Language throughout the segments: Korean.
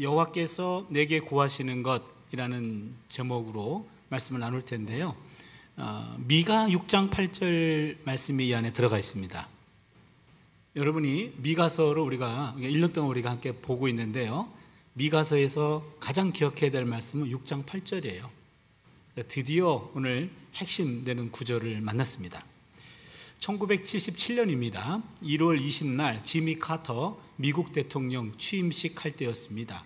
여호와께서 내게 구하시는 것이라는 제목으로 말씀을 나눌 텐데요. 미가 6장 8절 말씀이 이 안에 들어가 있습니다. 여러분이 미가서를 우리가 1년 동안 우리가 함께 보고 있는데요. 미가서에서 가장 기억해야 될 말씀은 6장 8절이에요. 드디어 오늘 핵심되는 구절을 만났습니다. 1977년입니다. 1월 20날 지미 카터 미국 대통령 취임식 할 때였습니다.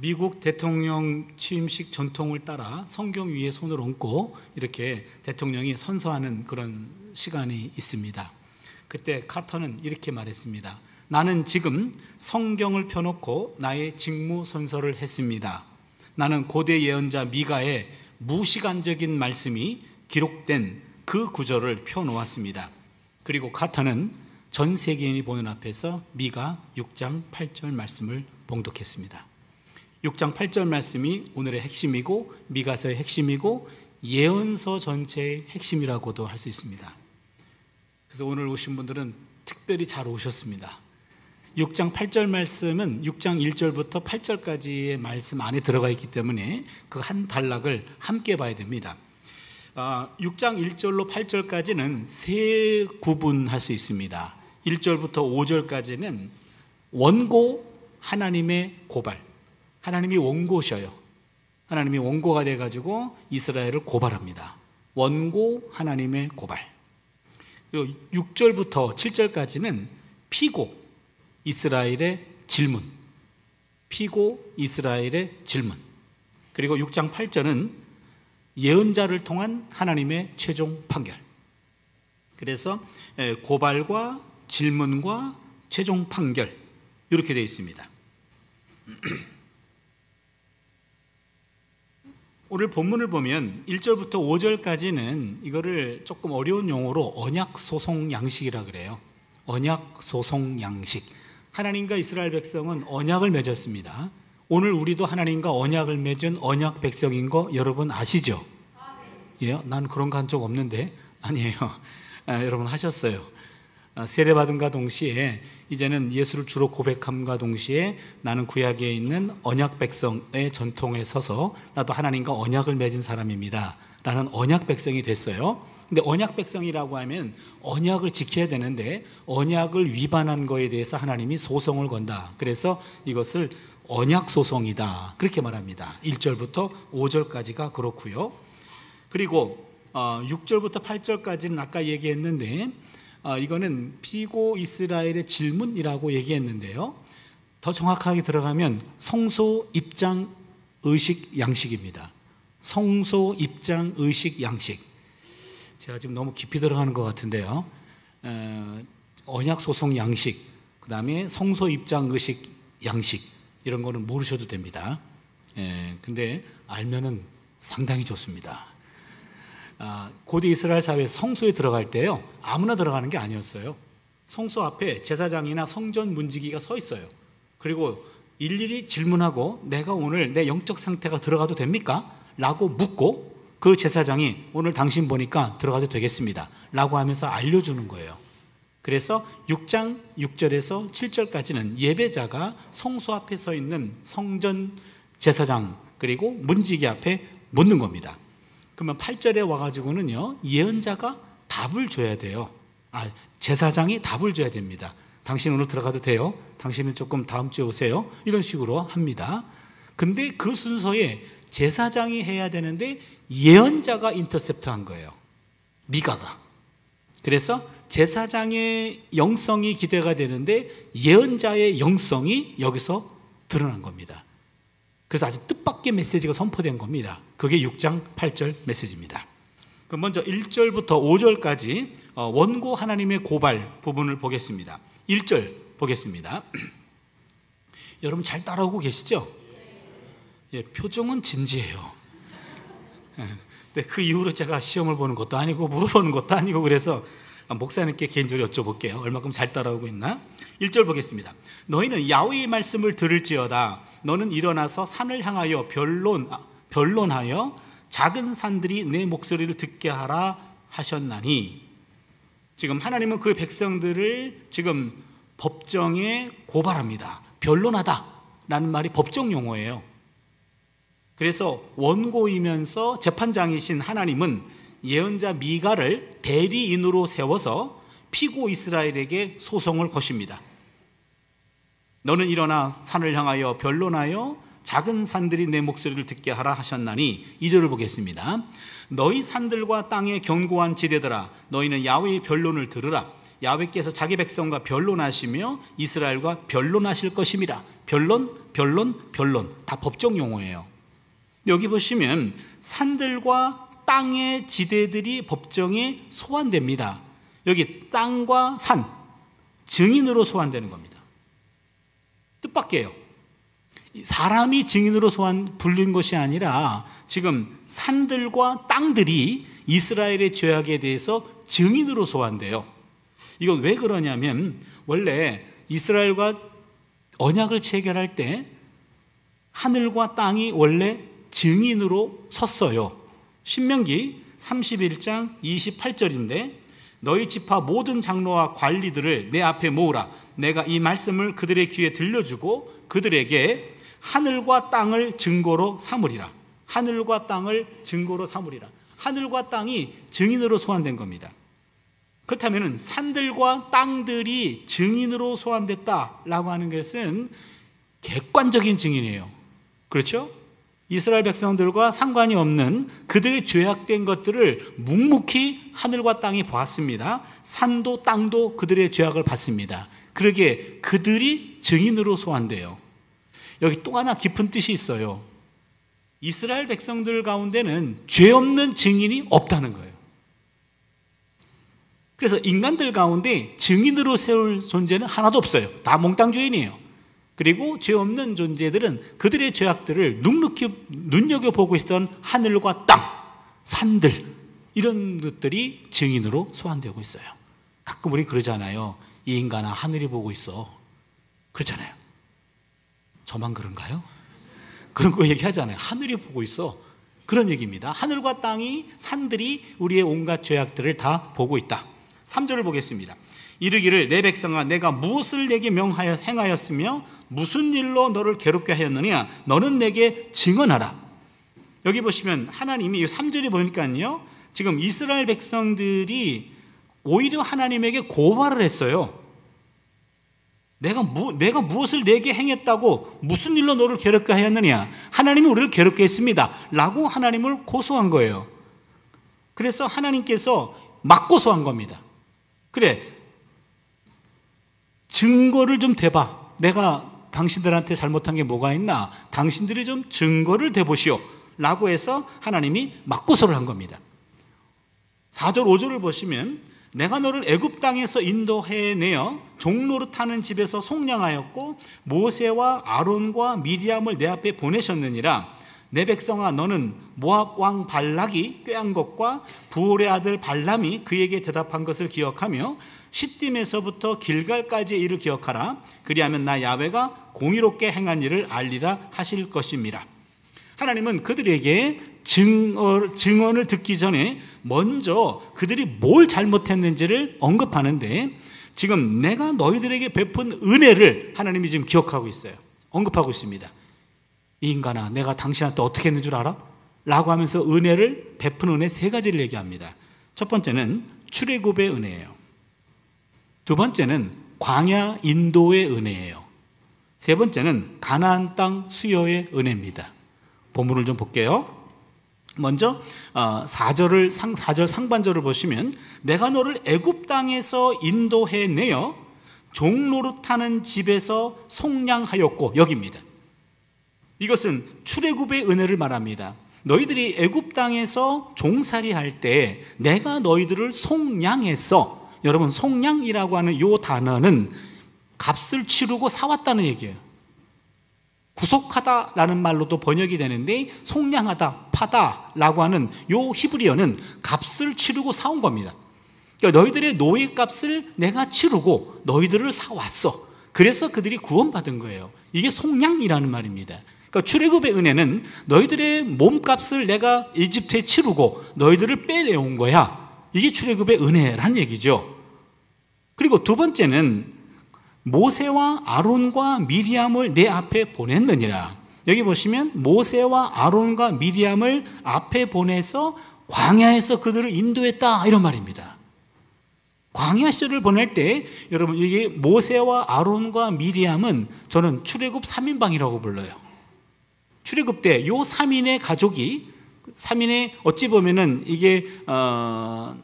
미국 대통령 취임식 전통을 따라 성경 위에 손을 얹고 이렇게 대통령이 선서하는 그런 시간이 있습니다. 그때 카터는 이렇게 말했습니다. 나는 지금 성경을 펴놓고 나의 직무 선서를 했습니다. 나는 고대 예언자 미가의 무시간적인 말씀이 기록된 그 구절을 펴놓았습니다. 그리고 카터는 전 세계인이 보는 앞에서 미가 6장 8절 말씀을 봉독했습니다. 6장 8절 말씀이 오늘의 핵심이고 미가서의 핵심이고 예언서 전체의 핵심이라고도 할 수 있습니다. 그래서 오늘 오신 분들은 특별히 잘 오셨습니다. 6장 8절 말씀은 6장 1절부터 8절까지의 말씀 안에 들어가 있기 때문에 그 한 단락을 함께 봐야 됩니다. 6장 1절로 8절까지는 세 구분할 수 있습니다. 1절부터 5절까지는 원고 하나님의 고발, 하나님이 원고셔요. 하나님이 원고가 돼가지고 이스라엘을 고발합니다. 원고 하나님의 고발. 그리고 6절부터 7절까지는 피고 이스라엘의 질문, 피고 이스라엘의 질문. 그리고 6장 8절은 예언자를 통한 하나님의 최종 판결. 그래서 고발과 질문과 최종 판결 이렇게 되어 있습니다. 오늘 본문을 보면 1절부터 5절까지는 이거를 조금 어려운 용어로 언약소송 양식이라 그래요. 언약소송 양식. 하나님과 이스라엘 백성은 언약을 맺었습니다. 오늘 우리도 하나님과 언약을 맺은 언약 백성인 거 여러분 아시죠? 예, 난 그런 거 한 적 없는데. 아니에요. 여러분 하셨어요. 세례받은과 동시에 이제는 예수를 주로 고백함과 동시에 나는 구약에 있는 언약 백성의 전통에 서서 나도 하나님과 언약을 맺은 사람입니다 라는 언약 백성이 됐어요. 근데 언약 백성이라고 하면 언약을 지켜야 되는데 언약을 위반한 거에 대해서 하나님이 소송을 건다. 그래서 이것을 언약 소송이다 그렇게 말합니다. 1절부터 5절까지가 그렇고요. 그리고 6절부터 8절까지는 아까 얘기했는데 이거는 피고 이스라엘의 질문이라고 얘기했는데요. 더 정확하게 들어가면 성소 입장 의식 양식입니다. 성소 입장 의식 양식. 제가 지금 너무 깊이 들어가는 것 같은데요. 언약 소송 양식, 그 다음에 성소 입장 의식 양식 이런 거는 모르셔도 됩니다. 근데 알면은 상당히 좋습니다. 고대 이스라엘 사회 성소에 들어갈 때요 아무나 들어가는 게 아니었어요. 성소 앞에 제사장이나 성전 문지기가 서 있어요. 그리고 일일이 질문하고 내가 오늘 내 영적 상태가 들어가도 됩니까? 라고 묻고 그 제사장이 오늘 당신 보니까 들어가도 되겠습니다 라고 하면서 알려주는 거예요. 그래서 6장 6절에서 7절까지는 예배자가 성소 앞에 서 있는 성전 제사장 그리고 문지기 앞에 묻는 겁니다. 그러면 8절에 와가지고는요 예언자가 답을 줘야 돼요. 제사장이 답을 줘야 됩니다. 당신 오늘 들어가도 돼요? 당신은 조금 다음 주에 오세요? 이런 식으로 합니다. 근데 그 순서에 제사장이 해야 되는데 예언자가 인터셉트한 거예요. 미가가. 그래서 제사장의 영성이 기대가 되는데 예언자의 영성이 여기서 드러난 겁니다. 그래서 아주 뜻밖의 메시지가 선포된 겁니다. 그게 6장 8절 메시지입니다. 그럼 먼저 1절부터 5절까지 원고 하나님의 고발 부분을 보겠습니다. 1절 보겠습니다. 여러분 잘 따라오고 계시죠? 예, 표정은 진지해요. 근데 그 이후로 제가 시험을 보는 것도 아니고 물어보는 것도 아니고 그래서 목사님께 개인적으로 여쭤볼게요. 얼마큼 잘 따라오고 있나? 1절 보겠습니다. 너희는 야훼의 말씀을 들을지어다. 너는 일어나서 산을 향하여 변론하여 작은 산들이 내 목소리를 듣게 하라 하셨나니. 지금 하나님은 그 백성들을 지금 법정에 고발합니다. 변론하다 라는 말이 법정 용어예요. 그래서 원고이면서 재판장이신 하나님은 예언자 미가를 대리인으로 세워서 피고 이스라엘에게 소송을 거십니다. 너는 일어나 산을 향하여 변론하여 작은 산들이 내 목소리를 듣게 하라 하셨나니 2절을 보겠습니다. 너희 산들과 땅의 견고한 지대들아 너희는 야훼의 변론을 들으라. 야훼께서 자기 백성과 변론하시며 이스라엘과 변론하실 것임이라. 변론 다 법정 용어예요. 여기 보시면 산들과 땅의 지대들이 법정에 소환됩니다. 여기 땅과 산, 증인으로 소환되는 겁니다. 뜻밖이에요. 사람이 증인으로 불린 것이 아니라 지금 산들과 땅들이 이스라엘의 죄악에 대해서 증인으로 소환돼요. 이건 왜 그러냐면 원래 이스라엘과 언약을 체결할 때 하늘과 땅이 원래 증인으로 섰어요. 신명기 31장 28절인데 너희 지파 모든 장로와 관리들을 내 앞에 모으라. 내가 이 말씀을 그들의 귀에 들려주고 그들에게 하늘과 땅을 증거로 삼으리라. 하늘과 땅을 증거로 삼으리라. 하늘과 땅이 증인으로 소환된 겁니다. 그렇다면 산들과 땅들이 증인으로 소환됐다라고 하는 것은 객관적인 증인이에요. 그렇죠? 이스라엘 백성들과 상관이 없는 그들의 죄악된 것들을 묵묵히 하늘과 땅이 보았습니다. 산도 땅도 그들의 죄악을 봤습니다. 그러기에 그들이 증인으로 소환돼요. 여기 또 하나 깊은 뜻이 있어요. 이스라엘 백성들 가운데는 죄 없는 증인이 없다는 거예요. 그래서 인간들 가운데 증인으로 세울 존재는 하나도 없어요. 다 몽땅 죄인이에요. 그리고 죄 없는 존재들은 그들의 죄악들을 눅눅히 눈여겨보고 있던 하늘과 땅, 산들 이런 것들이 증인으로 소환되고 있어요. 가끔 우리 그러잖아요. 이 인간아 하늘이 보고 있어. 그렇잖아요. 저만 그런가요? 그런 거 얘기하잖아요. 하늘이 보고 있어. 그런 얘기입니다. 하늘과 땅이 산들이 우리의 온갖 죄악들을 다 보고 있다. 3절을 보겠습니다. 이르기를 내 백성아 내가 무엇을 내게 명하여 행하였으며 무슨 일로 너를 괴롭게 하였느냐 너는 내게 증언하라. 여기 보시면 하나님이 3절에 보니까요 지금 이스라엘 백성들이 오히려 하나님에게 고발을 했어요. 내가 무엇을 내게 행했다고 무슨 일로 너를 괴롭게 하였느냐 하나님이 우리를 괴롭게 했습니다 라고 하나님을 고소한 거예요. 그래서 하나님께서 막 고소한 겁니다. 그래 증거를 좀 대봐. 내가 당신들한테 잘못한 게 뭐가 있나 당신들이 좀 증거를 대보시오 라고 해서 하나님이 막 고소를 한 겁니다. 4절 5절을 보시면 내가 너를 애굽 땅에서 인도해내어 종노릇하는 집에서 속량하였고 모세와 아론과 미리암을 내 앞에 보내셨느니라. 내 백성아 너는 모압 왕 발락이 꾀한 것과 부올의 아들 발람이 그에게 대답한 것을 기억하며 시딤에서부터 길갈까지의 일을 기억하라. 그리하면 나 야훼가 공의롭게 행한 일을 알리라 하실 것입니다. 하나님은 그들에게 증언을 듣기 전에 먼저 그들이 뭘 잘못했는지를 언급하는데 지금 내가 너희들에게 베푼 은혜를 하나님이 지금 기억하고 있어요. 언급하고 있습니다. 이 인간아 내가 당신한테 어떻게 했는 줄 알아? 라고 하면서 은혜를 베푼 은혜 3가지를 얘기합니다. 첫 번째는 출애굽의 은혜예요. 두 번째는 광야 인도의 은혜예요. 세 번째는 가나안 땅 수여의 은혜입니다. 본문을 좀 볼게요. 먼저 4절 상반절을 보시면 내가 너를 애굽 땅에서 인도해내어 종노릇하는 집에서 속량하였고 여기입니다. 이것은 출애굽의 은혜를 말합니다. 너희들이 애굽 땅에서 종살이할 때 내가 너희들을 속량했어. 여러분 속량이라고 하는 이 단어는 값을 치르고 사왔다는 얘기예요. 구속하다라는 말로도 번역이 되는데 속량하다, 파다라고 하는 이 히브리어는 값을 치르고 사온 겁니다. 그러니까 너희들의 노예값을 내가 치르고 너희들을 사왔어. 그래서 그들이 구원받은 거예요. 이게 속량이라는 말입니다. 그러니까 출애굽의 은혜는 너희들의 몸값을 내가 이집트에 치르고 너희들을 빼내온 거야. 이게 출애굽의 은혜란 얘기죠. 그리고 두 번째는 모세와 아론과 미리암을 내 앞에 보냈느니라. 여기 보시면 모세와 아론과 미리암을 앞에 보내서 광야에서 그들을 인도했다, 이런 말입니다. 광야 시절을 보낼 때 여러분, 이게 모세와 아론과 미리암은 저는 출애굽 3인방이라고 불러요. 출애굽 때 요 3인의 가족이, 3인의 어찌 보면은 이게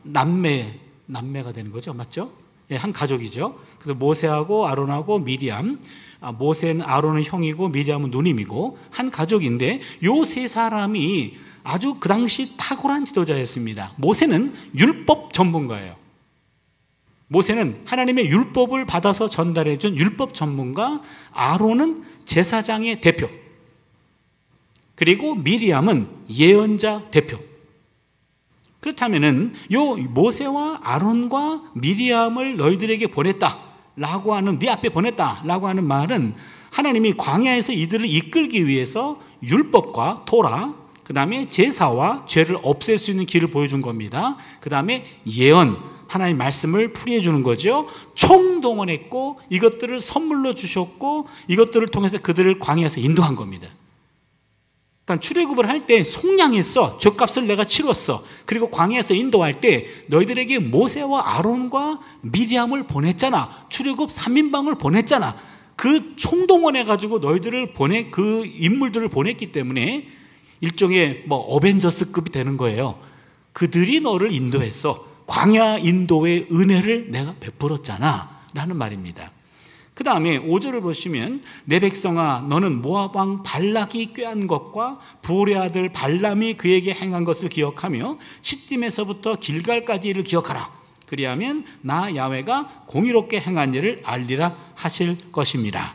남매가 되는 거죠, 맞죠? 예, 한 가족이죠. 그래서 모세하고 아론하고 미리암, 모세는 아론은 형이고 미리암은 누님이고 한 가족인데, 요 세 사람이 아주 그 당시 탁월한 지도자였습니다. 모세는 율법 전문가예요. 모세는 하나님의 율법을 받아서 전달해 준 율법 전문가, 아론은 제사장의 대표, 그리고 미리암은 예언자 대표. 그렇다면은 요 모세와 아론과 미리암을 너희들에게 보냈다라고 하는, 네 앞에 보냈다라고 하는 말은 하나님이 광야에서 이들을 이끌기 위해서 율법과 토라, 그 다음에 제사와 죄를 없앨 수 있는 길을 보여준 겁니다. 그 다음에 예언, 하나님 말씀을 풀이해 주는 거죠. 총동원했고 이것들을 선물로 주셨고 이것들을 통해서 그들을 광야에서 인도한 겁니다. 그러니까 출애굽을 할 때 속량했어. 죗값을 내가 치렀어. 그리고 광야에서 인도할 때 너희들에게 모세와 아론과 미리암을 보냈잖아. 출애굽 3인방을 보냈잖아. 그 총동원해가지고 너희들을 그 인물들을 보냈기 때문에 일종의 어벤져스급이 되는 거예요. 그들이 너를 인도했어. 광야 인도의 은혜를 내가 베풀었잖아 라는 말입니다. 그 다음에 5절을 보시면 내 백성아 너는 모압 왕 발락이 꾀한 것과 부올의 아들 발람이 그에게 행한 것을 기억하며 시딤에서부터 길갈까지 이를 기억하라. 그리하면 나 야훼가 공의롭게 행한 일을 알리라 하실 것입니다.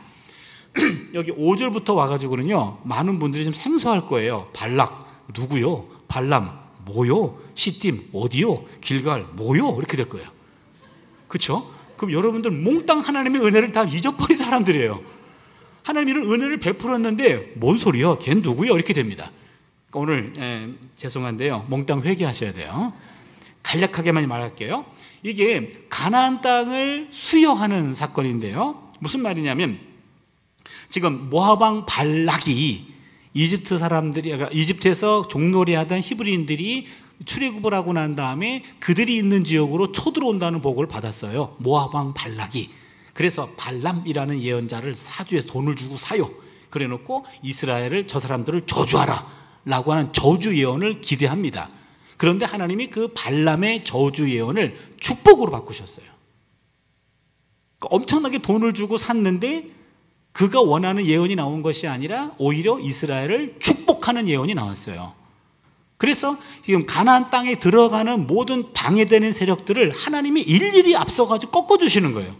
여기 5절부터 와가지고는요, 많은 분들이 좀 생소할 거예요. 발락 누구요? 발람 뭐요? 시딤 어디요? 길갈 뭐요? 이렇게 될 거예요. 그렇죠? 그럼 여러분들 몽땅 하나님의 은혜를 다 잊어버린 사람들이에요. 하나님이 이런 은혜를 베풀었는데 뭔 소리야? 걘 누구요? 이렇게 됩니다. 그러니까 오늘 죄송한데요, 몽땅 회개하셔야 돼요. 간략하게만 말할게요. 이게 가나안 땅을 수여하는 사건인데요, 무슨 말이냐면 지금 모압 왕 발락이 이집트에서 종놀이하던 히브리인들이 출애굽을 하고 난 다음에 그들이 있는 지역으로 쳐들어온다는 보고를 받았어요. 모압 왕 발락이. 그래서 발람이라는 예언자를 사주해서 돈을 주고 사요. 그래 놓고 이스라엘을, 저 사람들을 저주하라 라고 하는 저주 예언을 기대합니다. 그런데 하나님이 그 발람의 저주 예언을 축복으로 바꾸셨어요. 그러니까 엄청나게 돈을 주고 샀는데 그가 원하는 예언이 나온 것이 아니라 오히려 이스라엘을 축복하는 예언이 나왔어요. 그래서 지금 가나안 땅에 들어가는 모든 방해되는 세력들을 하나님이 일일이 앞서가지고 꺾어주시는 거예요.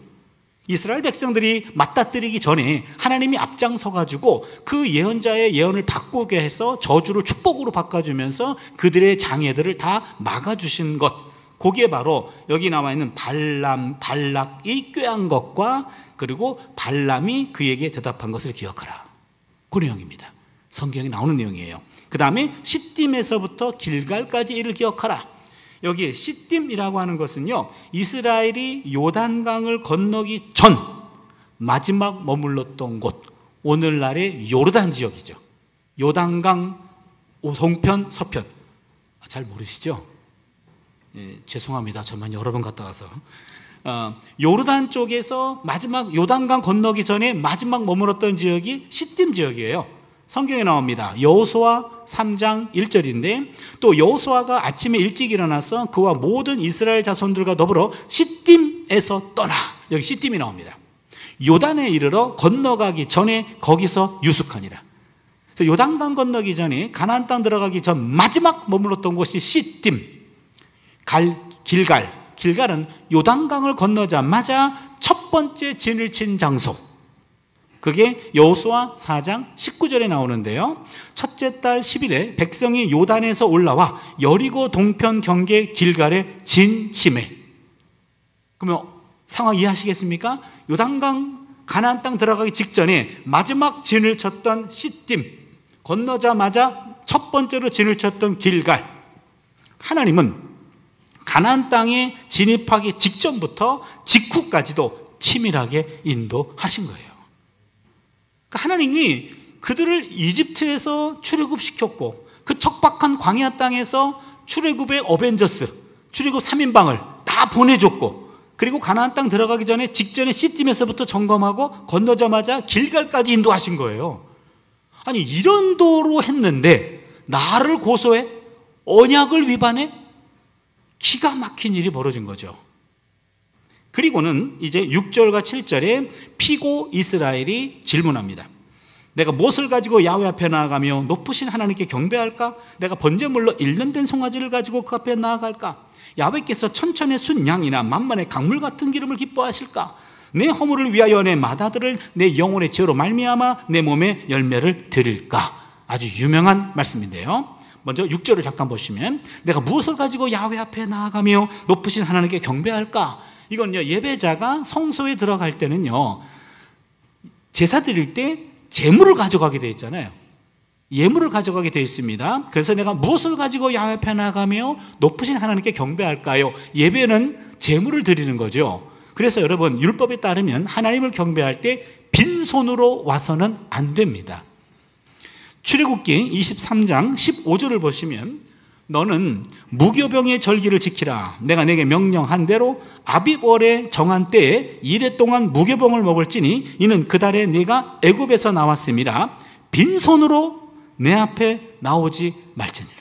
이스라엘 백성들이 맞닥뜨리기 전에 하나님이 앞장서가지고 그 예언자의 예언을 바꾸게 해서 저주를 축복으로 바꿔주면서 그들의 장애들을 다 막아주신 것, 그게 바로 여기 나와 있는 발락이 꾀한 것과 그리고 발람이 그에게 대답한 것을 기억하라, 그 내용입니다. 성경에 나오는 내용이에요. 그 다음에 시딤에서부터 길갈까지 이를 기억하라. 여기 시딤이라고 하는 것은요, 이스라엘이 요단강을 건너기 전 마지막 머물렀던 곳, 오늘날의 요르단 지역이죠. 요단강 동편 서편. 잘 모르시죠? 죄송합니다. 저만 여러 번 갔다 와서. 요르단 쪽에서 마지막 요단강 건너기 전에 마지막 머물렀던 지역이 시딤 지역이에요. 성경에 나옵니다. 여호수아 3장 1절인데 또 여호수아가 아침에 일찍 일어나서 그와 모든 이스라엘 자손들과 더불어 시딤에서 떠나, 여기 시딤이 나옵니다. 요단에 이르러 건너가기 전에 거기서 유숙하니라. 그래서 요단강 건너기 전에 가나안 땅 들어가기 전 마지막 머물렀던 곳이 시딤, 길갈은 요단강을 건너자마자 첫 번째 진을 친 장소. 그게 여호수아 4장 19절에 나오는데요, 첫째 달 10일에 백성이 요단에서 올라와 여리고 동편 경계 길갈에 진침해. 그러면 상황 이해하시겠습니까? 요단강 가나안 땅 들어가기 직전에 마지막 진을 쳤던 시딤, 건너자마자 첫 번째로 진을 쳤던 길갈. 하나님은 가나안 땅에 진입하기 직전부터 직후까지도 치밀하게 인도하신 거예요. 그러니까 하나님이 그들을 이집트에서 출애굽시켰고 그 척박한 광야 땅에서 출애굽의 어벤져스, 출애굽 3인방을 다 보내줬고, 그리고 가나안 땅 들어가기 전에 직전에 시딤에서부터 점검하고 건너자마자 길갈까지 인도하신 거예요. 아니, 이런 도로 했는데 나를 고소해? 언약을 위반해? 기가 막힌 일이 벌어진 거죠. 그리고는 이제 6절과 7절에 피고 이스라엘이 질문합니다. 내가 무엇을 가지고 야훼 앞에 나아가며 높으신 하나님께 경배할까? 내가 번제물로 1년 된 송아지를 가지고 그 앞에 나아갈까? 야훼께서 천천의 순 양이나 만만의 강물 같은 기름을 기뻐하실까? 내 허물을 위하여 내 맏아들을 내 영혼의 죄로 말미암아 내 몸에 열매를 드릴까? 아주 유명한 말씀인데요. 먼저 6절을 잠깐 보시면, 내가 무엇을 가지고 야훼 앞에 나아가며 높으신 하나님께 경배할까? 이건요, 예배자가 성소에 들어갈 때는요, 제사 드릴 때 제물을 가져가게 되어 있잖아요. 예물을 가져가게 되어 있습니다. 그래서 내가 무엇을 가지고 야훼 앞에 나가며 높으신 하나님께 경배할까요? 예배는 제물을 드리는 거죠. 그래서 여러분, 율법에 따르면 하나님을 경배할 때 빈손으로 와서는 안 됩니다. 출애굽기 23장 15절을 보시면, 너는 무교병의 절기를 지키라. 내가 내게 명령한 대로 아비월에 정한 때에 이래 동안 무교병을 먹을지니 이는 그 달에 네가 애굽에서 나왔음이라. 빈손으로 내 앞에 나오지 말지니라.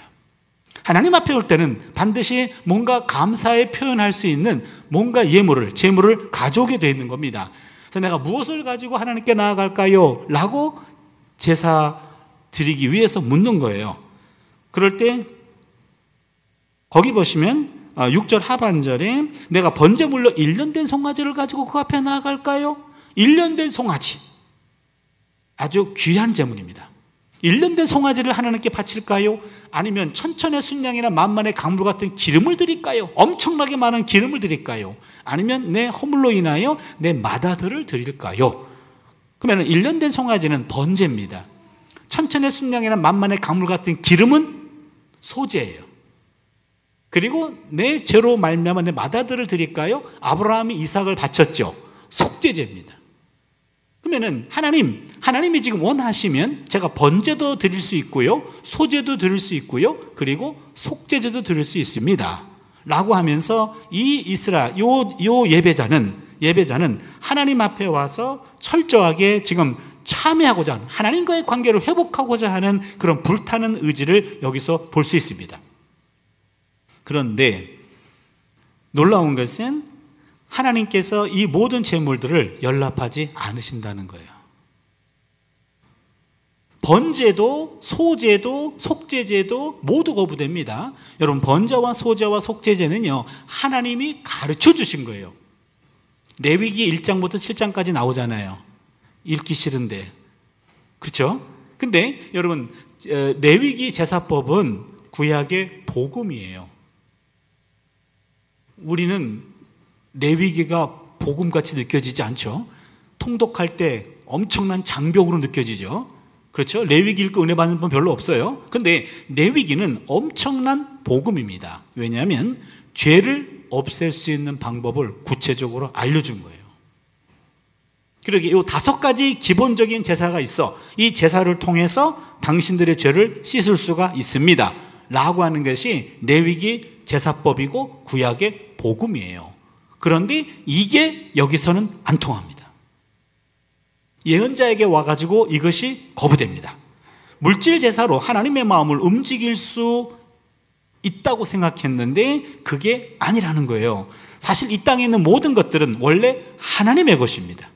하나님 앞에 올 때는 반드시 뭔가 감사에 표현할 수 있는 뭔가 예물을, 제물을 가져오게 되어 있는 겁니다. 그래서 내가 무엇을 가지고 하나님께 나아갈까요? 라고 제사 드리기 위해서 묻는 거예요. 그럴 때 거기 보시면 6절 하반절에 내가 번제물로 1년 된 송아지를 가지고 그 앞에 나아갈까요? 1년 된 송아지, 아주 귀한 제물입니다. 1년 된 송아지를 하나님께 바칠까요? 아니면 천천의 순양이나 만만의 강물 같은 기름을 드릴까요? 엄청나게 많은 기름을 드릴까요? 아니면 내 허물로 인하여 내 맏아들을 드릴까요? 그러면 1년 된 송아지는 번제입니다. 천천의 순양이나 만만의 강물 같은 기름은 소제예요. 그리고 내 죄로 말미암아 내 맏아들을 드릴까요? 아브라함이 이삭을 바쳤죠. 속죄제입니다. 그러면은 하나님이 지금 원하시면 제가 번제도 드릴 수 있고요, 소제도 드릴 수 있고요, 그리고 속죄제도 드릴 수 있습니다 라고 하면서 이 요 예배자는 하나님 앞에 와서 철저하게 지금 참여하고자 하는, 하나님과의 관계를 회복하고자 하는 그런 불타는 의지를 여기서 볼 수 있습니다. 그런데 놀라운 것은 하나님께서 이 모든 제물들을 연락하지 않으신다는 거예요. 번제도, 소제도, 속죄제도 모두 거부됩니다. 여러분, 번제와 소제와 속죄제는요, 하나님이 가르쳐 주신 거예요. 레위기 1장부터 7장까지 나오잖아요. 읽기 싫은데, 그렇죠? 근데 여러분, 레위기 제사법은 구약의 복음이에요. 우리는 레위기가 복음같이 느껴지지 않죠? 통독할 때 엄청난 장벽으로 느껴지죠? 그렇죠? 레위기 읽고 은혜 받는 분 별로 없어요. 근데 레위기는 엄청난 복음입니다. 왜냐하면 죄를 없앨 수 있는 방법을 구체적으로 알려준 거예요. 그러게 이 5가지 기본적인 제사가 있어. 이 제사를 통해서 당신들의 죄를 씻을 수가 있습니다 라고 하는 것이 레위기 제사법이고 구약의 복음이에요. 그런데 이게 여기서는 안 통합니다. 예언자에게 와가지고 이것이 거부됩니다. 물질 제사로 하나님의 마음을 움직일 수 있다고 생각했는데 그게 아니라는 거예요. 사실 이 땅에 있는 모든 것들은 원래 하나님의 것입니다.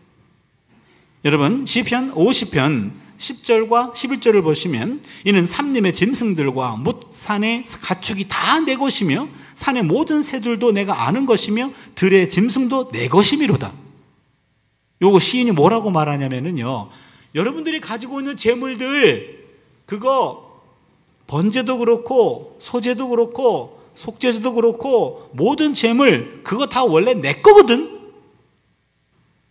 여러분, 시편 50편 10절과 11절을 보시면, 이는 삼림의 짐승들과 뭇 산의 가축이 다 내 것이며 산의 모든 새들도 내가 아는 것이며 들의 짐승도 내 것이미로다. 요거 시인이 뭐라고 말하냐면요, 여러분들이 가지고 있는 재물들, 그거 번제도 그렇고 소제도 그렇고 속죄제도 그렇고 모든 재물, 그거 다 원래 내 거거든.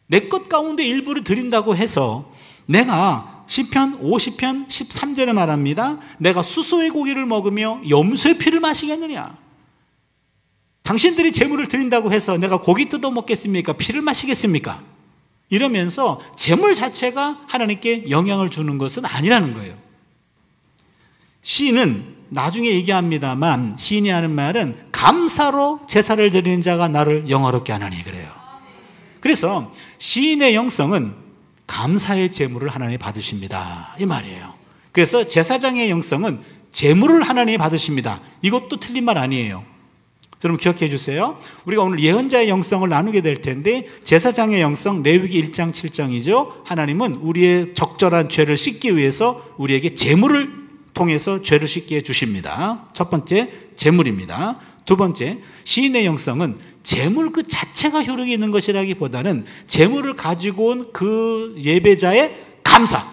내 것 가운데 일부를 드린다고 해서 내가 시편 50편 13절에 말합니다. 내가 수소의 고기를 먹으며 염소의 피를 마시겠느냐? 당신들이 재물을 드린다고 해서 내가 고기 뜯어 먹겠습니까? 피를 마시겠습니까? 이러면서 재물 자체가 하나님께 영향을 주는 것은 아니라는 거예요. 시인은 나중에 얘기합니다만, 시인이 하는 말은 감사로 제사를 드리는 자가 나를 영화롭게 하나니 그래요. 그래서 시인의 영성은 감사의 제물을 하나님이 받으십니다, 이 말이에요. 그래서 제사장의 영성은 제물을 하나님이 받으십니다. 이것도 틀린 말 아니에요. 여러분 기억해 주세요. 우리가 오늘 예언자의 영성을 나누게 될 텐데, 제사장의 영성 레위기 1장 7장이죠. 하나님은 우리의 적절한 죄를 씻기 위해서 우리에게 제물을 통해서 죄를 씻게 해주십니다. 첫 번째 제물입니다. 두 번째, 시인의 영성은 제물 그 자체가 효력이 있는 것이라기보다는 제물을 가지고 온 그 예배자의 감사,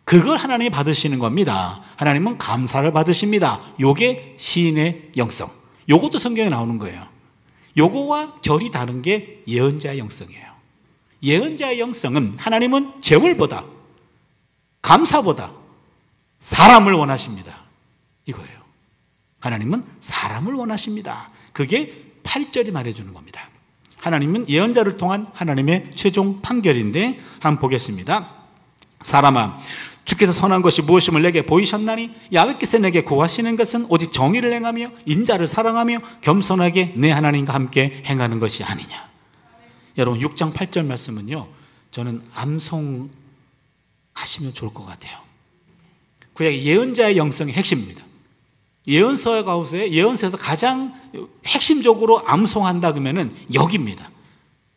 그걸 하나님이 받으시는 겁니다. 하나님은 감사를 받으십니다. 요게 시인의 영성. 요것도 성경에 나오는 거예요. 요거와 결이 다른 게 예언자의 영성이에요. 예언자의 영성은 하나님은 제물보다, 감사보다 사람을 원하십니다, 이거예요. 하나님은 사람을 원하십니다. 그게 8절이 말해주는 겁니다. 하나님은 예언자를 통한 하나님의 최종 판결인데 한번 보겠습니다. 사람아, 주께서 선한 것이 무엇임을 내게 보이셨나니 야훼께서 내게 구하시는 것은 오직 정의를 행하며 인자를 사랑하며 겸손하게 내 하나님과 함께 행하는 것이 아니냐. 여러분 6장 8절 말씀은요, 저는 암송하시면 좋을 것 같아요. 그게 예언자의 영성의 핵심입니다. 예언서 가운데 예언서에서 가장 핵심적으로 암송한다 그러면은 여기입니다.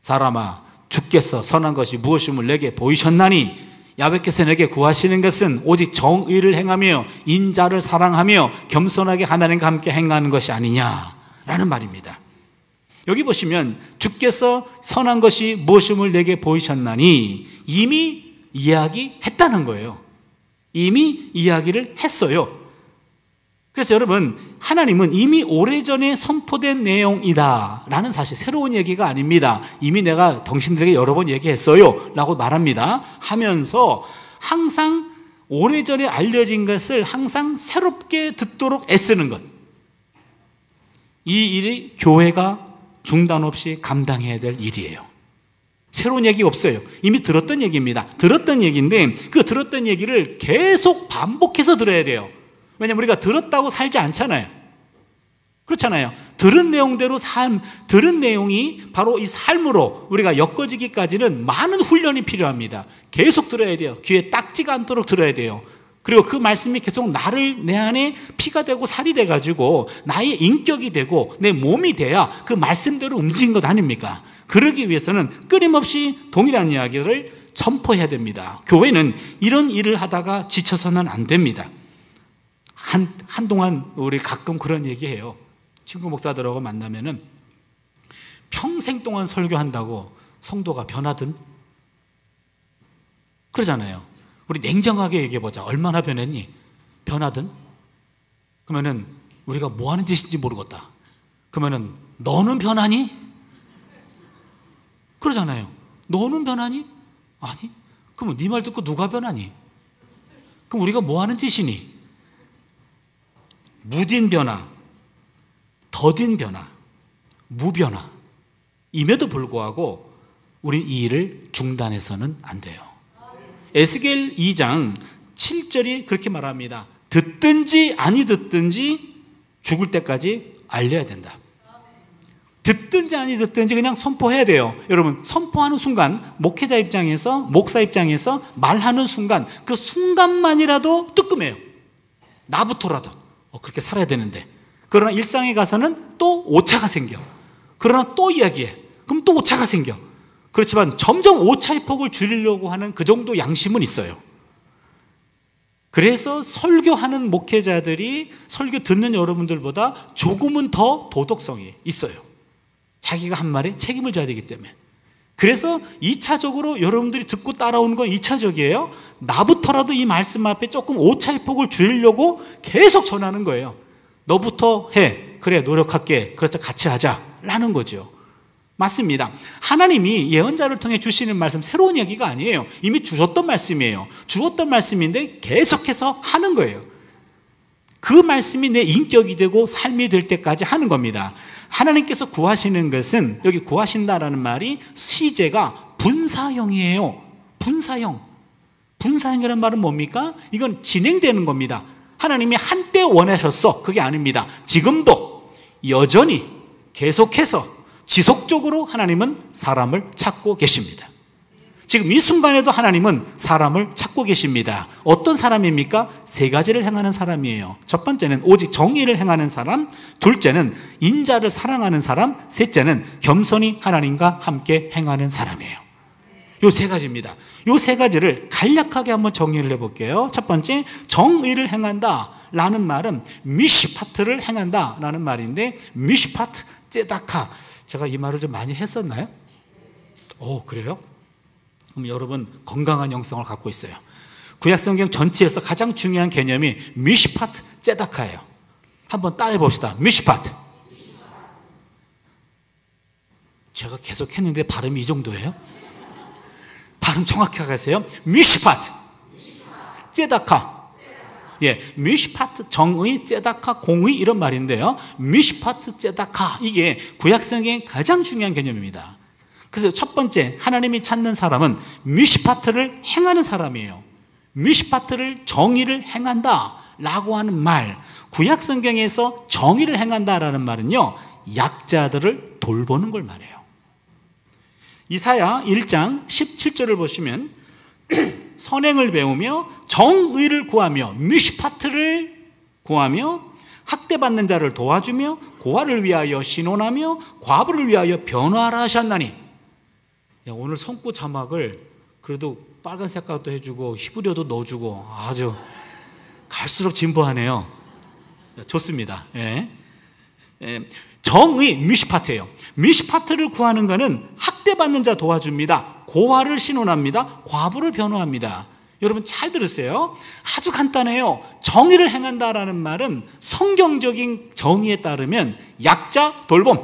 사람아, 주께서 선한 것이 무엇임을 내게 보이셨나니 야훼께서 내게 구하시는 것은 오직 정의를 행하며 인자를 사랑하며 겸손하게 하나님과 함께 행하는 것이 아니냐라는 말입니다. 여기 보시면 주께서 선한 것이 무엇임을 내게 보이셨나니 이미 이야기했다는 거예요. 이미 이야기를 했어요. 그래서 여러분, 하나님은 이미 오래전에 선포된 내용이다 라는 사실, 새로운 얘기가 아닙니다. 이미 내가 당신들에게 여러 번 얘기했어요 라고 말합니다. 하면서 항상 오래전에 알려진 것을 항상 새롭게 듣도록 애쓰는 것, 이 일이 교회가 중단 없이 감당해야 될 일이에요. 새로운 얘기 없어요. 이미 들었던 얘기입니다. 들었던 얘기인데 그 들었던 얘기를 계속 반복해서 들어야 돼요. 왜냐하면 우리가 들었다고 살지 않잖아요. 그렇잖아요. 들은 내용대로 들은 내용이 바로 이 삶으로 우리가 엮어지기까지는 많은 훈련이 필요합니다. 계속 들어야 돼요. 귀에 딱지가 않도록 들어야 돼요. 그리고 그 말씀이 계속 내 안에 피가 되고 살이 돼가지고 나의 인격이 되고 내 몸이 돼야 그 말씀대로 움직인 것 아닙니까? 그러기 위해서는 끊임없이 동일한 이야기를 선포해야 됩니다. 교회는 이런 일을 하다가 지쳐서는 안 됩니다. 한동안 우리 가끔 그런 얘기해요. 친구 목사들하고 만나면은 평생 동안 설교한다고 성도가 변하든? 그러잖아요. 우리 냉정하게 얘기해보자. 얼마나 변했니? 변하든? 그러면은 우리가 뭐 하는 짓인지 모르겠다. 그러면은 너는 변하니? 그러잖아요. 너는 변하니? 아니? 그러면 네 말 듣고 누가 변하니? 그럼 우리가 뭐 하는 짓이니? 무딘 변화, 더딘 변화, 무변화, 임에도 불구하고 우리 이 일을 중단해서는 안 돼요. 에스겔 2장 7절이 그렇게 말합니다. 듣든지 아니 듣든지 죽을 때까지 알려야 된다. 듣든지 아니 듣든지 그냥 선포해야 돼요. 여러분, 선포하는 순간, 목회자 입장에서, 목사 입장에서 말하는 순간, 그 순간만이라도 뜨끔해요. 나부터라도 그렇게 살아야 되는데. 그러나 일상에 가서는 또 오차가 생겨. 그러나 또 이야기해. 그럼 또 오차가 생겨. 그렇지만 점점 오차의 폭을 줄이려고 하는 그 정도 양심은 있어요. 그래서 설교하는 목회자들이 설교 듣는 여러분들보다 조금은 더 도덕성이 있어요. 자기가 한 말에 책임을 져야 되기 때문에. 그래서 2차적으로 여러분들이 듣고 따라오는 건 2차적이에요. 나부터라도 이 말씀 앞에 조금 오차의 폭을 줄이려고 계속 전하는 거예요. 너부터 해. 그래, 노력할게. 그렇다, 같이 하자 라는 거죠. 맞습니다. 하나님이 예언자를 통해 주시는 말씀 새로운 얘기가 아니에요. 이미 주셨던 말씀이에요. 주었던 말씀인데 계속해서 하는 거예요. 그 말씀이 내 인격이 되고 삶이 될 때까지 하는 겁니다. 하나님께서 구하시는 것은, 여기 구하신다라는 말이 시제가 분사형이에요. 분사형. 분사형이라는 말은 뭡니까? 이건 진행되는 겁니다. 하나님이 한때 원하셨어. 그게 아닙니다. 지금도 여전히 계속해서 지속적으로 하나님은 사람을 찾고 계십니다. 지금 이 순간에도 하나님은 사람을 찾고 계십니다. 어떤 사람입니까? 세 가지를 행하는 사람이에요. 첫 번째는 오직 정의를 행하는 사람, 둘째는 인자를 사랑하는 사람, 셋째는 겸손히 하나님과 함께 행하는 사람이에요. 요 세 가지입니다. 요 세 가지를 간략하게 한번 정리를 해볼게요. 첫 번째, 정의를 행한다 라는 말은 미시파트를 행한다 라는 말인데, 미시파트 ጼ다카, 제가 이 말을 좀 많이 했었나요? 그래요? 그럼 여러분 건강한 영성을 갖고 있어요. 구약성경 전체에서 가장 중요한 개념이 미시파트 ጼ다카예요. 한번 따라해 봅시다. 미시파트. 제가 계속 했는데 발음이 이 정도예요? 발음 정확하게 하세요. 미시파트 ጼ다카. 예, 미시파트 정의, ጼ다카 공의, 이런 말인데요. 미시파트 ጼ다카, 이게 구약성경의 가장 중요한 개념입니다. 그래서 첫 번째, 하나님이 찾는 사람은 미시파트를 행하는 사람이에요. 미시파트를, 정의를 행한다 라고 하는 말, 구약성경에서 정의를 행한다라는 말은요, 약자들을 돌보는 걸 말해요. 이사야 1장 17절을 보시면 선행을 배우며 정의를 구하며 미시파트를 구하며 학대받는 자를 도와주며 고아를 위하여 신원하며 과부를 위하여 변화하라 하셨나니. 오늘 성구 자막을 그래도 빨간 색깔도 해주고 히브리어도 넣어주고 아주 갈수록 진보하네요. 좋습니다. 예. 정의, 미시파트예요. 미시파트를 구하는 것은 학대받는 자 도와줍니다. 고아를 신원합니다. 과부를 변호합니다. 여러분 잘 들으세요. 아주 간단해요. 정의를 행한다라는 말은 성경적인 정의에 따르면 약자 돌봄,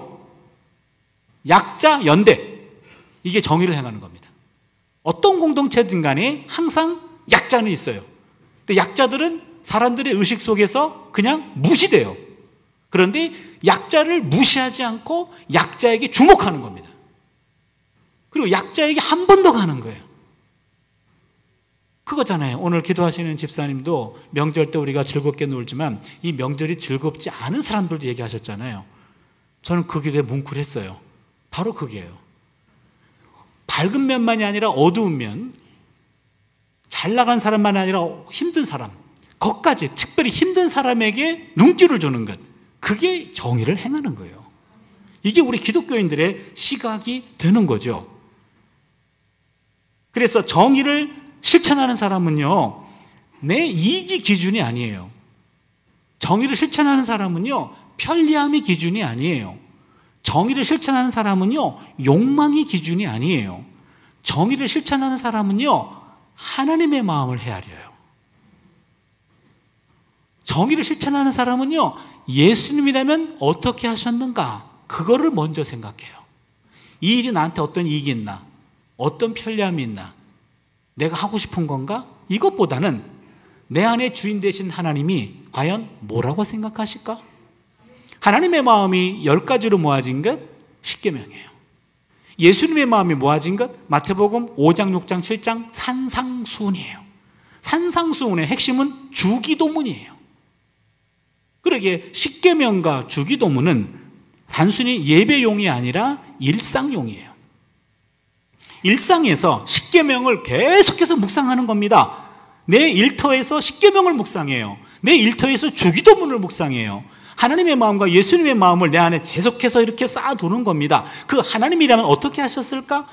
약자 연대, 이게 정의를 행하는 겁니다. 어떤 공동체든 간에 항상 약자는 있어요. 근데 약자들은 사람들의 의식 속에서 그냥 무시돼요. 그런데 약자를 무시하지 않고 약자에게 주목하는 겁니다. 그리고 약자에게 한 번 더 가는 거예요. 그거잖아요. 오늘 기도하시는 집사님도 명절 때 우리가 즐겁게 놀지만 이 명절이 즐겁지 않은 사람들도 얘기하셨잖아요. 저는 그 기도에 뭉클했어요. 바로 그게요. 밝은 면만이 아니라 어두운 면, 잘 나간 사람만이 아니라 힘든 사람, 거기까지 특별히 힘든 사람에게 눈길을 주는 것, 그게 정의를 행하는 거예요. 이게 우리 기독교인들의 시각이 되는 거죠. 그래서 정의를 실천하는 사람은요, 내 이익이 기준이 아니에요. 정의를 실천하는 사람은요, 편리함이 기준이 아니에요. 정의를 실천하는 사람은요, 욕망이 기준이 아니에요. 정의를 실천하는 사람은요, 하나님의 마음을 헤아려요. 정의를 실천하는 사람은요, 예수님이라면 어떻게 하셨는가, 그거를 먼저 생각해요. 이 일이 나한테 어떤 이익이 있나, 어떤 편리함이 있나, 내가 하고 싶은 건가, 이것보다는 내 안에 주인 되신 하나님이 과연 뭐라고 생각하실까? 하나님의 마음이 10가지로 모아진 것 십계명이에요. 예수님의 마음이 모아진 것 마태복음 5장, 6장, 7장 산상수훈이에요. 산상수훈의 핵심은 주기도문이에요. 그러기에 십계명과 주기도문은 단순히 예배용이 아니라 일상용이에요. 일상에서 십계명을 계속해서 묵상하는 겁니다. 내 일터에서 십계명을 묵상해요. 내 일터에서 주기도문을 묵상해요. 하나님의 마음과 예수님의 마음을 내 안에 계속해서 이렇게 쌓아두는 겁니다. 그 하나님이라면 어떻게 하셨을까?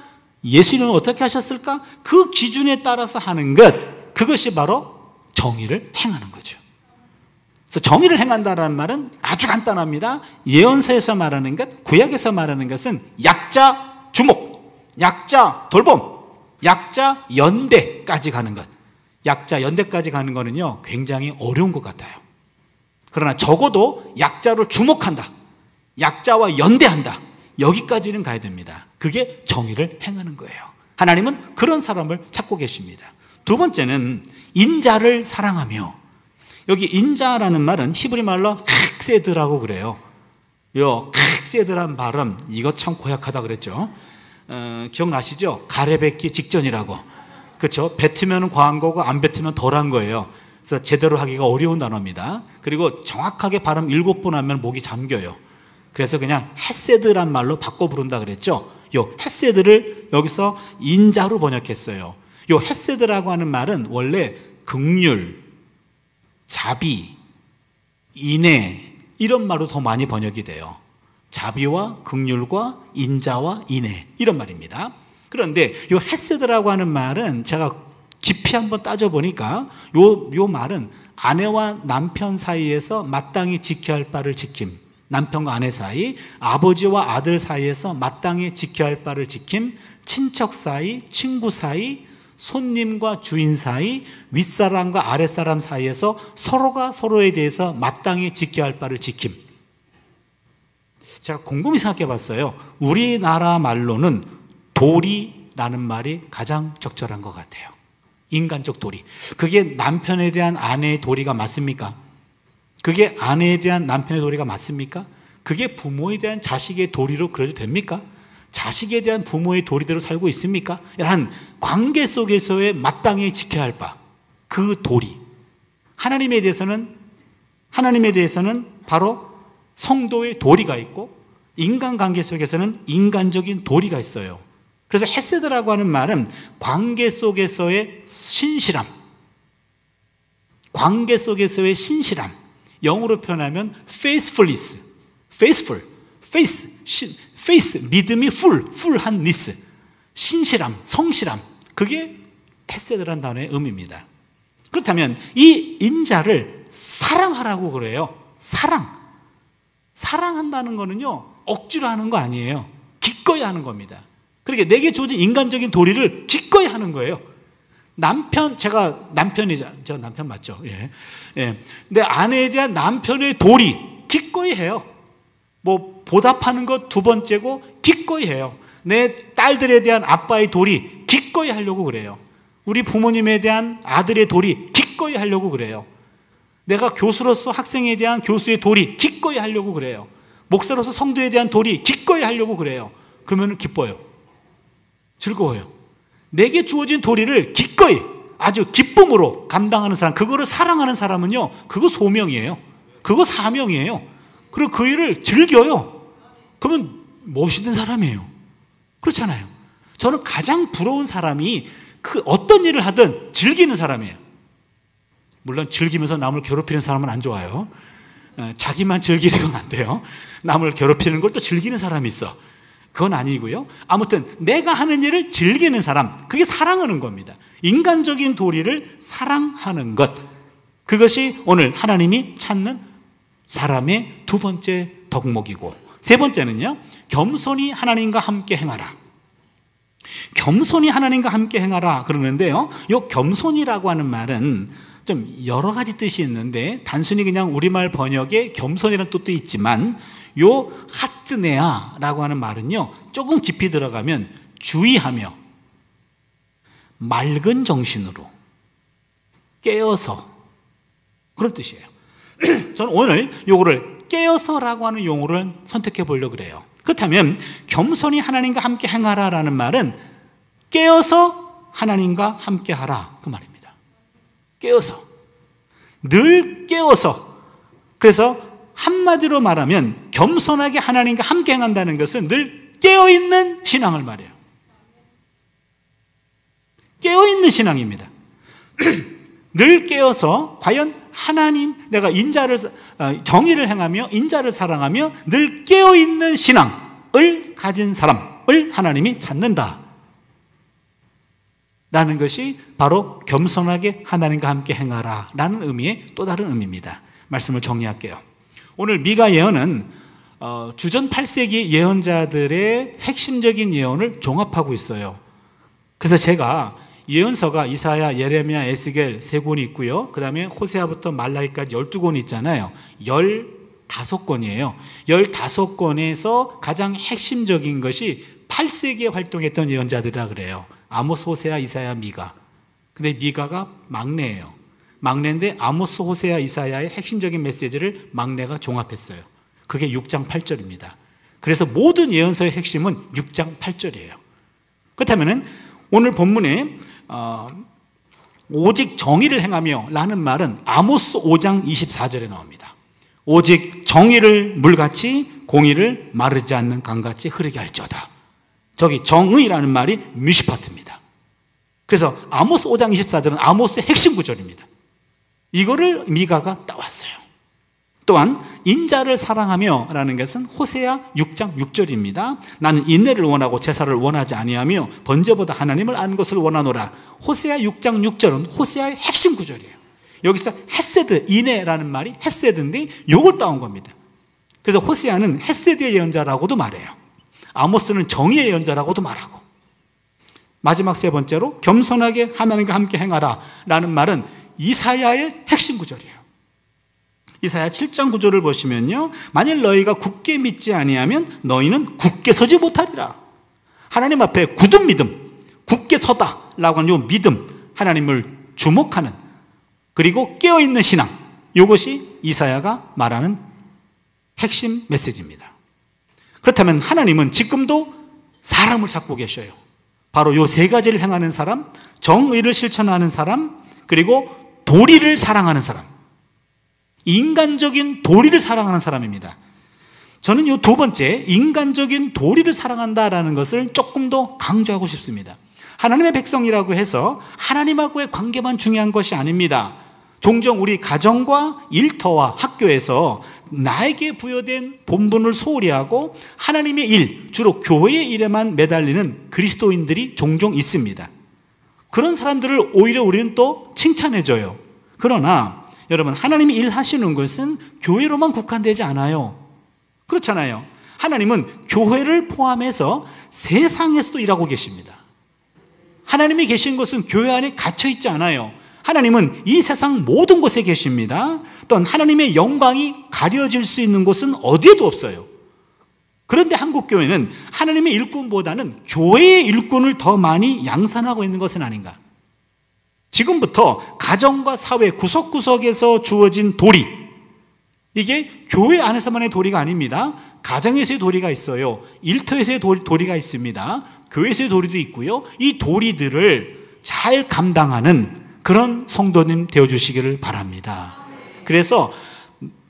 예수님은 어떻게 하셨을까? 그 기준에 따라서 하는 것, 그것이 바로 정의를 행하는 거죠. 그래서 정의를 행한다는 말은 아주 간단합니다. 예언서에서 말하는 것, 구약에서 말하는 것은 약자 주목, 약자 돌봄, 약자 연대까지 가는 것. 약자 연대까지 가는 거는요, 굉장히 어려운 것 같아요. 그러나 적어도 약자를 주목한다, 약자와 연대한다, 여기까지는 가야 됩니다. 그게 정의를 행하는 거예요. 하나님은 그런 사람을 찾고 계십니다. 두 번째는 인자를 사랑하며. 여기 인자라는 말은 히브리 말로 크세드라고 그래요. 요 크세드란 발음, 이거 참 고약하다 그랬죠. 기억나시죠? 가래 뱉기 직전이라고. 그렇죠? 뱉으면 과한 거고 안 뱉으면 덜한 거예요. 그래서 제대로 하기가 어려운 단어입니다. 그리고 정확하게 발음 7번 하면 목이 잠겨요. 그래서 그냥 헤세드란 말로 바꿔 부른다 그랬죠. 요 헤세드를 여기서 인자로 번역했어요. 요 헤세드라고 하는 말은 원래 긍휼, 자비, 인애 이런 말로 더 많이 번역이 돼요. 자비와 긍휼과 인자와 인애 이런 말입니다. 그런데 요 헤세드라고 하는 말은 제가 깊이 한번 따져보니까 요 말은 아내와 남편 사이에서 마땅히 지켜야 할 바를 지킴, 남편과 아내 사이, 아버지와 아들 사이에서 마땅히 지켜야 할 바를 지킴, 친척 사이, 친구 사이, 손님과 주인 사이, 윗사람과 아랫사람 사이에서 서로가 서로에 대해서 마땅히 지켜야 할 바를 지킴. 제가 곰곰이 생각해 봤어요. 우리나라 말로는 도리라는 말이 가장 적절한 것 같아요. 인간적 도리. 그게 남편에 대한 아내의 도리가 맞습니까? 그게 아내에 대한 남편의 도리가 맞습니까? 그게 부모에 대한 자식의 도리로 그래도 됩니까? 자식에 대한 부모의 도리대로 살고 있습니까? 이런 관계 속에서의 마땅히 지켜야 할 바, 그 도리. 하나님에 대해서는 바로 성도의 도리가 있고 인간관계 속에서는 인간적인 도리가 있어요. 그래서 헤세드라고 하는 말은 관계 속에서의 신실함, 관계 속에서의 신실함, 영어로 표현하면 faithfulness, faithful, faith, 믿음이 full한 ness, 신실함, 성실함, 그게 헤세드라는 단어의 의미입니다. 그렇다면 이 인자를 사랑하라고 그래요. 사랑한다는 거는요 억지로 하는 거 아니에요. 기꺼이 하는 겁니다. 그러니까 내게 주어진 인간적인 도리를 기꺼이 하는 거예요. 제가 남편 맞죠? 예. 내 아내에 대한 남편의 도리 기꺼이 해요. 뭐 보답하는 것 두 번째고 기꺼이 해요. 내 딸들에 대한 아빠의 도리 기꺼이 하려고 그래요. 우리 부모님에 대한 아들의 도리 기꺼이 하려고 그래요. 내가 교수로서 학생에 대한 교수의 도리 기꺼이 하려고 그래요. 목사로서 성도에 대한 도리 기꺼이 하려고 그래요. 그러면 기뻐요. 즐거워요. 내게 주어진 도리를 기꺼이 아주 기쁨으로 감당하는 사람, 그거를 사랑하는 사람은요 그거 소명이에요. 그거 사명이에요. 그리고 그 일을 즐겨요. 그러면 멋있는 사람이에요. 그렇잖아요. 저는 가장 부러운 사람이 그 어떤 일을 하든 즐기는 사람이에요. 물론 즐기면서 남을 괴롭히는 사람은 안 좋아요. 자기만 즐기는 건 안 돼요. 남을 괴롭히는 걸 또 즐기는 사람이 있어. 그건 아니고요. 아무튼 내가 하는 일을 즐기는 사람, 그게 사랑하는 겁니다. 인간적인 도리를 사랑하는 것, 그것이 오늘 하나님이 찾는 사람의 두 번째 덕목이고, 세 번째는요 겸손히 하나님과 함께 행하라. 겸손히 하나님과 함께 행하라 그러는데요, 이 겸손이라고 하는 말은 좀 여러 가지 뜻이 있는데 단순히 그냥 우리말 번역에 겸손이라는 뜻도 있지만 요 하트네아라고 하는 말은요 조금 깊이 들어가면 주의하며 맑은 정신으로 깨어서, 그런 뜻이에요. 저는 오늘 요거를 깨어서라고 하는 용어를 선택해 보려고 그래요. 그렇다면 겸손히 하나님과 함께 행하라라는 말은 깨어서 하나님과 함께 하라 그 말입니다. 깨어서, 늘 깨어서. 그래서 한마디로 말하면 겸손하게 하나님과 함께 행한다는 것은 늘 깨어있는 신앙을 말해요. 깨어있는 신앙입니다. 늘 깨어서 과연 하나님, 내가 정의를 행하며 인자를 사랑하며 늘 깨어있는 신앙을 가진 사람을 하나님이 찾는다 라는 것이 바로 겸손하게 하나님과 함께 행하라 라는 의미의 또 다른 의미입니다. 말씀을 정리할게요. 오늘 미가 예언은 주전 8세기 예언자들의 핵심적인 예언을 종합하고 있어요. 그래서 제가 예언서가 이사야, 예레미야, 에스겔 3권이 있고요. 그 다음에 호세아부터 말라기까지 12권이 있잖아요. 15권이에요. 15권에서 가장 핵심적인 것이 8세기에 활동했던 예언자들이라 그래요. 아모스, 호세아, 이사야, 미가. 근데 미가가 막내예요. 막내인데 아모스, 호세아, 이사야의 핵심적인 메시지를 막내가 종합했어요. 그게 6장 8절입니다. 그래서 모든 예언서의 핵심은 6장 8절이에요. 그렇다면 오늘 본문에 오직 정의를 행하며 라는 말은 아모스 5장 24절에 나옵니다. 오직 정의를 물같이 공의를 마르지 않는 강같이 흐르게 할지어다. 저기 정의라는 말이 미슈파트입니다. 그래서 아모스 5장 24절은 아모스의 핵심 구절입니다. 이거를 미가가 따왔어요. 또한 인자를 사랑하며 라는 것은 호세아 6장 6절입니다. 나는 인내를 원하고 제사를 원하지 아니하며 번제보다 하나님을 아는 것을 원하노라. 호세아 6장 6절은 호세아의 핵심 구절이에요. 여기서 헤세드, 인내라는 말이 헤세드인데 이걸 따온 겁니다. 그래서 호세아는 헤세드의 예언자라고도 말해요. 아모스는 정의의 예언자라고도 말하고, 마지막 세 번째로 겸손하게 하나님과 함께 행하라 라는 말은 이사야의 핵심 구절이에요. 이사야 7장 9절을 보시면요, 만일 너희가 굳게 믿지 아니하면 너희는 굳게 서지 못하리라. 하나님 앞에 굳은 믿음, 굳게 서다 라고 하는 이 믿음, 하나님을 주목하는, 그리고 깨어있는 신앙, 이것이 이사야가 말하는 핵심 메시지입니다. 그렇다면 하나님은 지금도 사람을 찾고 계셔요. 바로 이 세 가지를 행하는 사람, 정의를 실천하는 사람, 그리고 도리를 사랑하는 사람, 인간적인 도리를 사랑하는 사람입니다. 저는 이 두 번째, 인간적인 도리를 사랑한다라는 것을 조금 더 강조하고 싶습니다. 하나님의 백성이라고 해서 하나님하고의 관계만 중요한 것이 아닙니다. 종종 우리 가정과 일터와 학교에서 나에게 부여된 본분을 소홀히 하고 하나님의 일, 주로 교회의 일에만 매달리는 그리스도인들이 종종 있습니다. 그런 사람들을 오히려 우리는 또 칭찬해줘요. 그러나 여러분, 하나님이 일하시는 것은 교회로만 국한되지 않아요. 그렇잖아요. 하나님은 교회를 포함해서 세상에서도 일하고 계십니다. 하나님이 계신 것은 교회 안에 갇혀 있지 않아요. 하나님은 이 세상 모든 곳에 계십니다. 또한 하나님의 영광이 가려질 수 있는 곳은 어디에도 없어요. 그런데 한국교회는 하나님의 일꾼보다는 교회의 일꾼을 더 많이 양산하고 있는 것은 아닌가. 지금부터 가정과 사회 구석구석에서 주어진 도리, 이게 교회 안에서만의 도리가 아닙니다. 가정에서의 도리가 있어요. 일터에서의 도리가 있습니다. 교회에서의 도리도 있고요. 이 도리들을 잘 감당하는 그런 성도님 되어주시기를 바랍니다. 그래서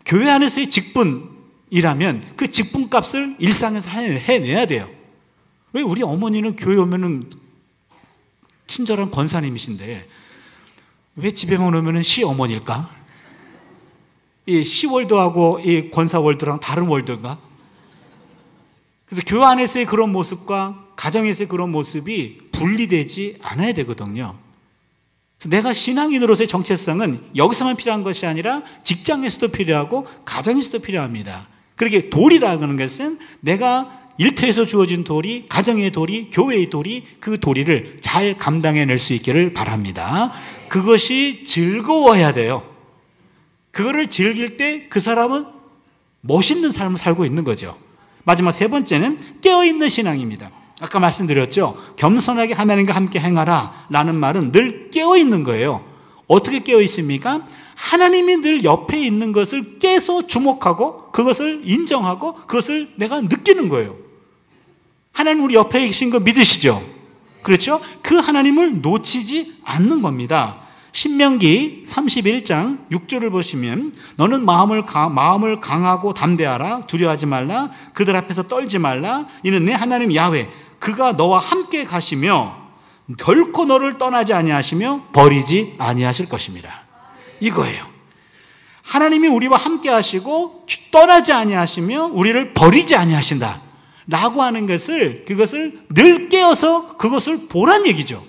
교회 안에서의 직분이라면 그 직분값을 일상에서 해내야 돼요. 왜 우리 어머니는 교회 오면은 친절한 권사님이신데 왜 집에만 오면은 시어머니일까? 이 시월드하고 이 권사월드랑 다른 월드인가? 그래서 교회 안에서의 그런 모습과 가정에서의 그런 모습이 분리되지 않아야 되거든요. 그래서 내가 신앙인으로서의 정체성은 여기서만 필요한 것이 아니라 직장에서도 필요하고 가정에서도 필요합니다. 그렇게 도리라고 하는 것은 내가 일터에서 주어진 도리, 가정의 도리, 교회의 도리, 그 도리를 잘 감당해낼 수 있기를 바랍니다. 그것이 즐거워야 돼요. 그거를 즐길 때 그 사람은 멋있는 삶을 살고 있는 거죠. 마지막 세 번째는 깨어있는 신앙입니다. 아까 말씀드렸죠. 겸손하게 하나님과 함께 행하라 라는 말은 늘 깨어있는 거예요. 어떻게 깨어있습니까? 하나님이 늘 옆에 있는 것을 깨서 주목하고 그것을 인정하고 그것을 내가 느끼는 거예요. 하나님 우리 옆에 계신 거 믿으시죠? 그렇죠? 그 하나님을 놓치지 않는 겁니다. 신명기 31장 6절을 보시면 너는 마음을 강하고 담대하라. 두려워하지 말라. 그들 앞에서 떨지 말라. 이는 내 하나님 야훼 그가 너와 함께 가시며 결코 너를 떠나지 아니하시며 버리지 아니하실 것입니다. 이거예요. 하나님이 우리와 함께 하시고 떠나지 아니하시며 우리를 버리지 아니하신다 라고 하는 것을, 그것을 늘 깨어서 그것을 보란 얘기죠.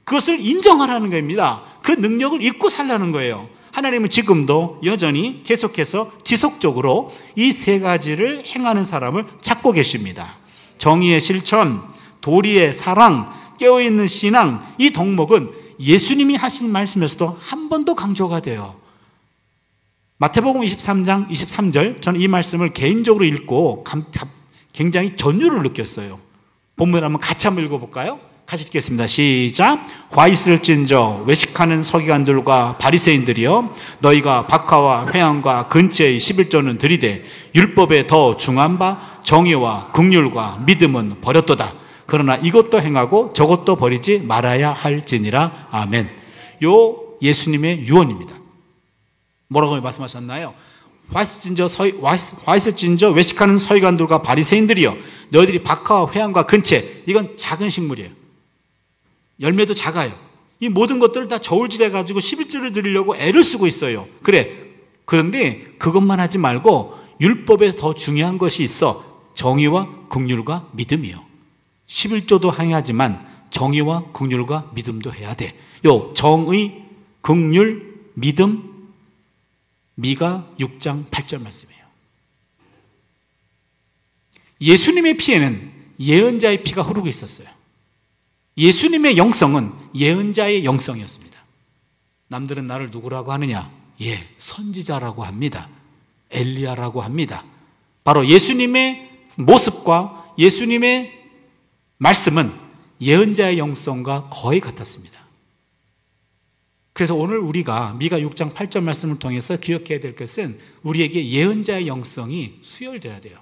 그것을 인정하라는 겁니다. 그 능력을 잊고 살라는 거예요. 하나님은 지금도 여전히 계속해서 지속적으로 이 세 가지를 행하는 사람을 찾고 계십니다. 정의의 실천, 도리의 사랑, 깨어있는 신앙, 이 덕목은 예수님이 하신 말씀에서도 한 번 더 강조가 돼요. 마태복음 23장 23절, 저는 이 말씀을 개인적으로 읽고 굉장히 전율을 느꼈어요. 본문 한번 같이 한번 읽어볼까요? 같이 읽겠습니다. 시작. 화 있을진저 외식하는 서기관들과 바리새인들이여, 너희가 박하와 회향과 근처의 11조는 들이되 율법에 더 중한 바 정의와 긍휼과 믿음은 버렸도다. 그러나 이것도 행하고 저것도 버리지 말아야 할지니라. 아멘. 요 예수님의 유언입니다. 뭐라고 말씀하셨나요? 화 있을진저 외식하는 서기관들과 바리새인들이여, 너희들이 박하와 회향과 근채, 이건 작은 식물이에요. 열매도 작아요. 이 모든 것들을 다 저울질해가지고 11조를 드리려고 애를 쓰고 있어요. 그런데 그것만 하지 말고 율법에 더 중요한 것이 있어. 정의와 긍휼과 믿음이요. 11조도 행하지만 정의와 긍휼과 믿음도 해야 돼. 요 정의, 긍휼, 믿음, 미가 6장 8절 말씀이에요. 예수님의 피에는 예언자의 피가 흐르고 있었어요. 예수님의 영성은 예언자의 영성이었습니다. 남들은 나를 누구라고 하느냐? 선지자라고 합니다. 엘리야라고 합니다. 바로 예수님의 모습과 예수님의 말씀은 예언자의 영성과 거의 같았습니다. 그래서 오늘 우리가 미가 6장 8절 말씀을 통해서 기억해야 될 것은 우리에게 예언자의 영성이 수혈돼야 돼요.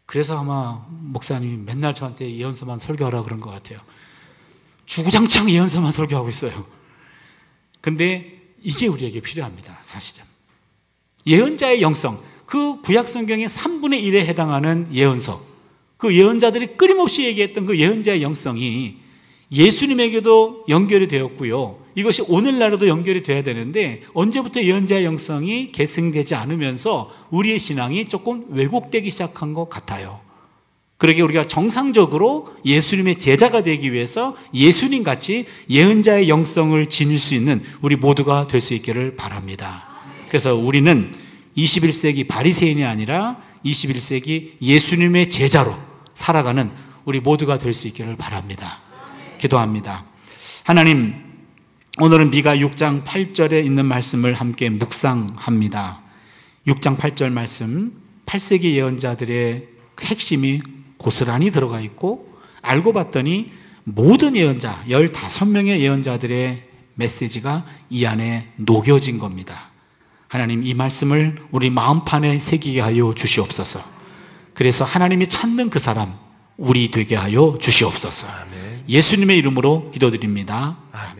그래서 아마 목사님이 맨날 저한테 예언서만 설교하라 그런 것 같아요. 주구장창 예언서만 설교하고 있어요. 근데 이게 우리에게 필요합니다. 사실은 예언자의 영성, 그 구약 성경의 3분의 1에 해당하는 예언서, 그 예언자들이 끊임없이 얘기했던 그 예언자의 영성이 예수님에게도 연결이 되었고요, 이것이 오늘날에도 연결이 돼야 되는데 언제부터 예언자의 영성이 계승되지 않으면서 우리의 신앙이 조금 왜곡되기 시작한 것 같아요. 그러게 우리가 정상적으로 예수님의 제자가 되기 위해서 예수님같이 예언자의 영성을 지닐 수 있는 우리 모두가 될 수 있기를 바랍니다. 그래서 우리는 21세기 바리새인이 아니라 21세기 예수님의 제자로 살아가는 우리 모두가 될 수 있기를 바랍니다. 기도합니다. 하나님, 오늘은 미가 6장 8절에 있는 말씀을 함께 묵상합니다. 6장 8절 말씀, 8세기 예언자들의 핵심이 고스란히 들어가 있고, 알고 봤더니 모든 예언자 15명의 예언자들의 메시지가 이 안에 녹여진 겁니다. 하나님, 이 말씀을 우리 마음판에 새기게 하여 주시옵소서. 그래서 하나님이 찾는 그 사람 우리 되게 하여 주시옵소서. 아멘. 예수님의 이름으로 기도드립니다. 아멘.